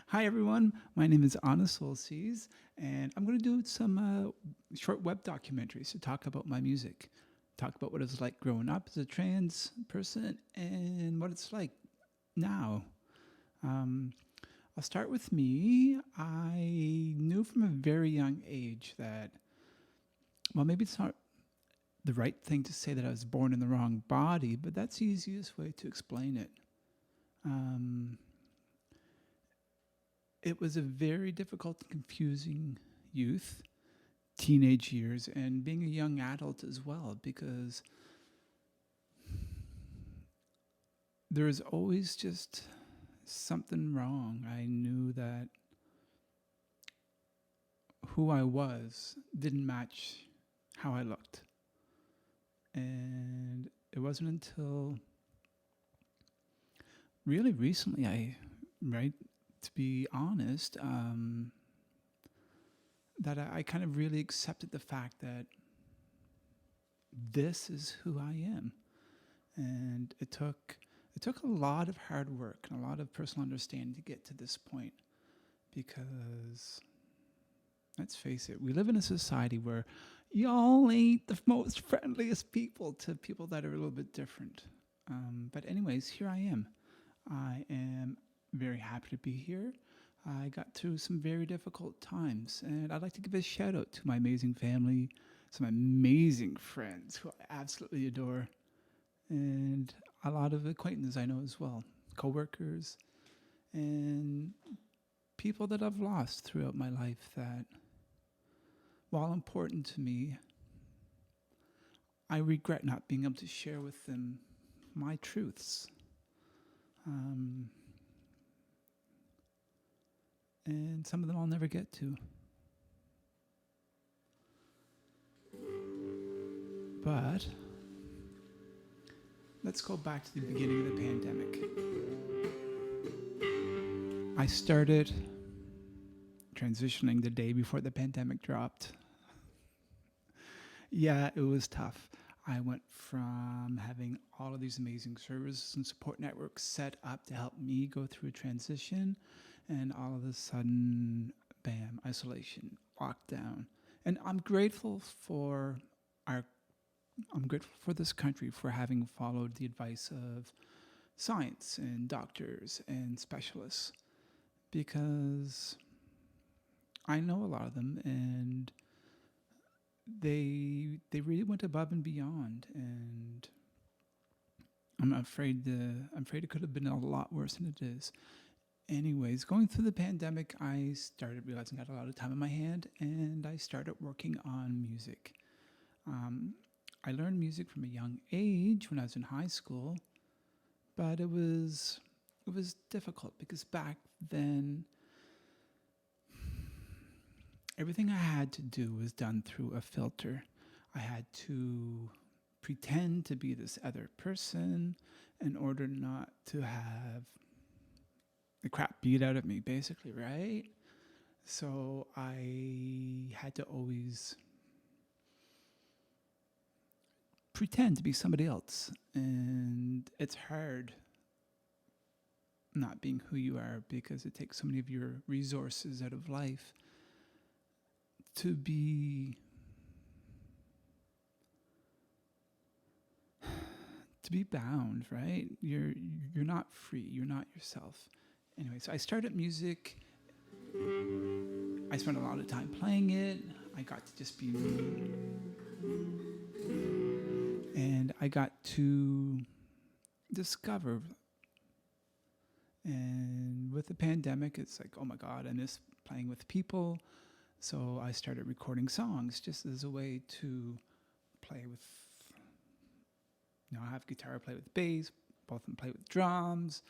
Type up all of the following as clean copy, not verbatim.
Hi, everyone. My name is Annaa Soleseis, and I'm going to do some short web documentaries to talk about my music, talk about what it's like growing up as a trans person, and what it's like now. Um, I'll start with me. I knew from a very young age that, well, maybe it's not the right thing to say that I was born in the wrong body, but that's the easiest way to explain it. Um, it was a very difficult and confusing youth, teenage years, and being a young adult as well, because there was always just something wrong. I knew that who I was didn't match how I looked. And it wasn't until really recently, right, to be honest, that I kind of really accepted the fact that this is who I am. And it took a lot of hard work and a lot of personal understanding to get to this point, because let's face it, we live in a society where y'all ain't the most friendliest people to people that are a little bit different. But anyways, here I am. I am very happy to be here. I got through some very difficult times, and I'd like to give a shout out to my amazing family, some amazing friends who I absolutely adore, and a lot of acquaintances I know as well, coworkers, and people that I've lost throughout my life that, while important to me, I regret not being able to share with them my truths. Um, and some of them I'll never get to. But let's go back to the beginning of the pandemic. I started transitioning the day before the pandemic dropped. Yeah, it was tough. I went from having all of these amazing services and support networks set up to help me go through a transition, and all of a sudden, bam, isolation, lockdown. And our I'm grateful for this country for having followed the advice of science and doctors and specialists, because I know a lot of them, and they really went above and beyond, and I'm afraid it could have been a lot worse than it is. Anyways, going through the pandemic, I started realizing I had a lot of time in my hand, and I started working on music. Um, I learned music from a young age when I was in high school, but it was difficult because back then everything I had to do was done through a filter. I had to pretend to be this other person in order not to have the crap beat out of me, basically, right? So I had to always pretend to be somebody else. And it's hard not being who you are, because it takes so many of your resources out of life to be bound, right? You're not free. You're not yourself. Anyway, so I started music. I spent a lot of time playing it. I got to just be me, and I got to discover. And with the pandemic, it's like, oh my God, I miss playing with people. So I started recording songs just as a way to play with, I have guitar, play with bass, both of them play with drums.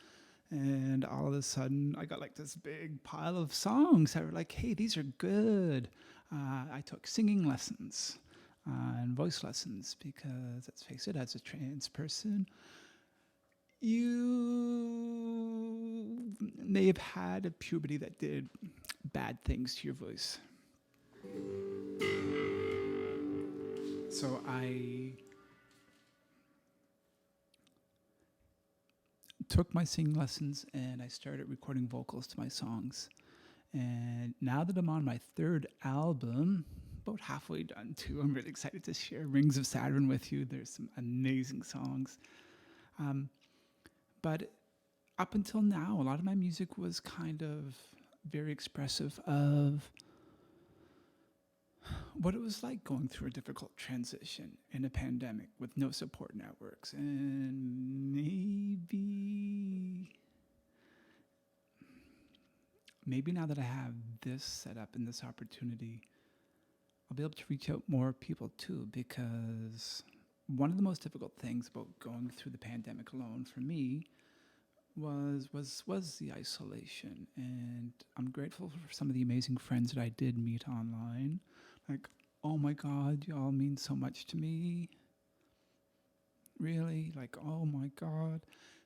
And all of a sudden, I got like this big pile of songs that were like, hey, these are good. I took singing lessons and voice lessons because, let's face it, as a trans person, you may have had a puberty that did bad things to your voice. So I took my singing lessons and I started recording vocals to my songs. And now that I'm on my third album, about halfway done too, I'm really excited to share Rings of Saturn with you. There's some amazing songs. But up until now, a lot of my music was kind of very expressive of what it was like going through a difficult transition in a pandemic with no support networks. And maybe now that I have this set up and this opportunity, I'll be able to reach out more people too, because one of the most difficult things about going through the pandemic alone for me was the isolation. And I'm grateful for some of the amazing friends that I did meet online. Like, oh my God, y'all mean so much to me. Really? Like, oh my God.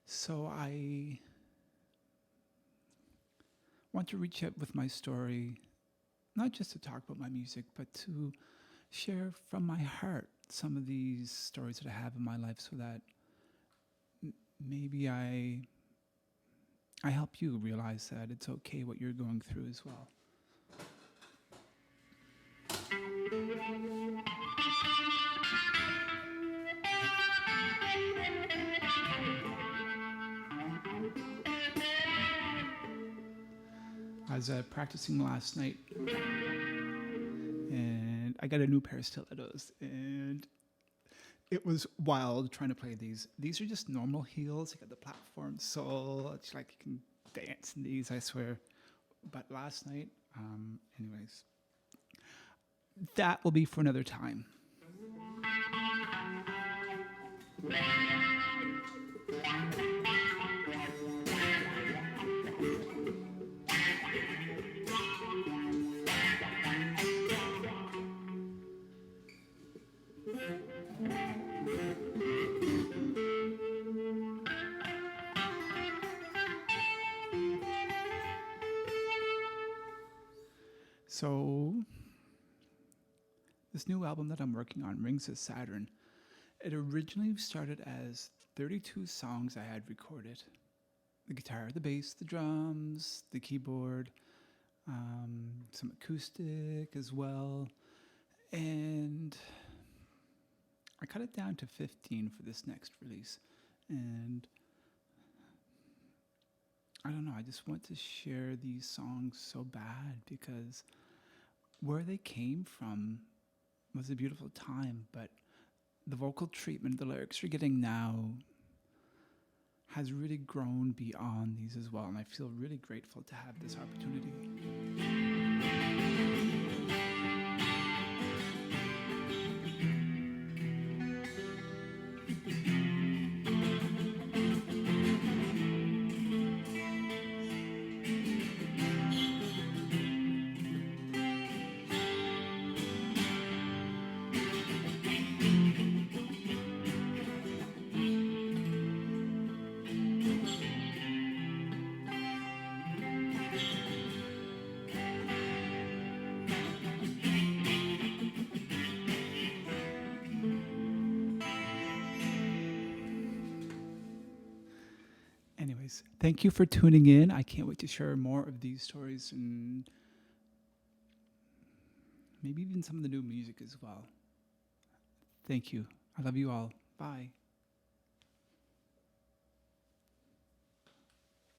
So I want to reach out with my story, not just to talk about my music, but to share from my heart some of these stories that I have in my life, so that maybe I help you realize that it's okay what you're going through as well. I was practicing last night, and I got a new pair of stilettos, and it was wild trying to play these. These are just normal heels. You got the platform sole. It's like you can dance in these, I swear. But last night, anyways, that will be for another time. So, this new album that I'm working on, Rings of Saturn, it originally started as 32 songs I had recorded. The guitar, the bass, the drums, the keyboard, some acoustic as well. And I cut it down to 15 for this next release. And I don't know, I just want to share these songs so bad, because where they came from was a beautiful time, but the vocal treatment the lyrics are getting now has really grown beyond these as well, and I feel really grateful to have this opportunity. Anyways, thank you for tuning in. I can't wait to share more of these stories, and maybe even some of the new music as well. Thank you. I love you all. Bye.